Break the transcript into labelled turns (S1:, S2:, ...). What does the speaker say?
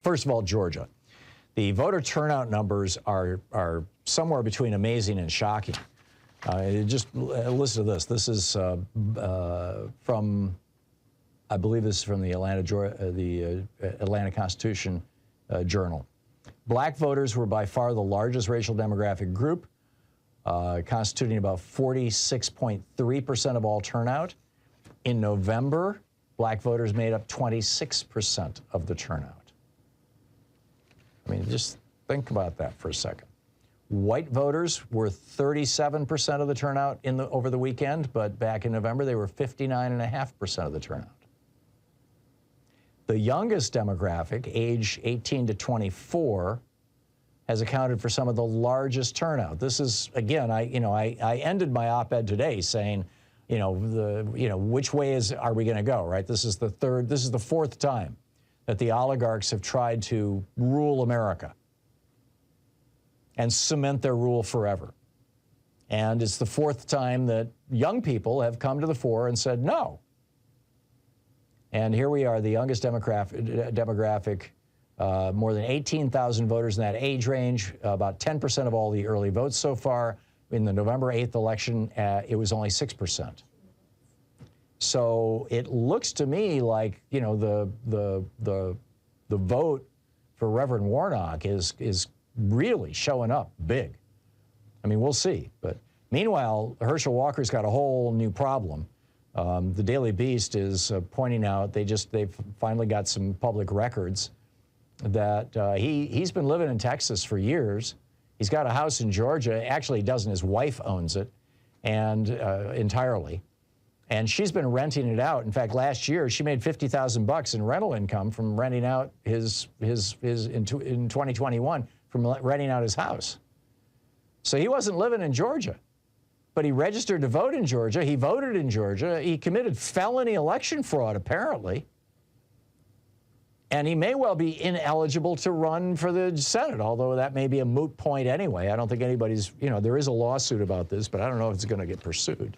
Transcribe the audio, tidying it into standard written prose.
S1: First of all, Georgia. The voter turnout numbers are somewhere between amazing and shocking. Just listen to this. This is from, I believe this is from the Atlanta Constitution Journal. Black voters were by far the largest racial demographic group, constituting about 46.3% of all turnout. In November, black voters made up 26% of the turnout. I mean, just think about that for a second. White voters were 37% of the turnout over the weekend, but back in November, they were 59.5% of the turnout. The youngest demographic, age 18 to 24, has accounted for some of the largest turnout. This is, again, I ended my op-ed today saying, which way are we going to go, right? This is the fourth time that the oligarchs have tried to rule America and cement their rule forever. And it's the fourth time that young people have come to the fore and said no. And here we are, the youngest demographic, more than 18,000 voters in that age range, about 10% of all the early votes so far. In the November 8th election, it was only 6%. So it looks to me like, the vote for Reverend Warnock is really showing up big. I mean, we'll see. But meanwhile, Herschel Walker's got a whole new problem. The Daily Beast is pointing out they've finally got some public records that he's been living in Texas for years. He's got a house in Georgia. Actually, he doesn't. His wife owns it, and entirely. And she's been renting it out. In fact, last year she made $50,000 in rental income from renting out in 2021 from renting out his house. So he wasn't living in Georgia, but he registered to vote in Georgia. He voted in Georgia. He committed felony election fraud, apparently. And he may well be ineligible to run for the Senate, although that may be a moot point anyway. I don't think anybody's, there is a lawsuit about this, but I don't know if it's going to get pursued.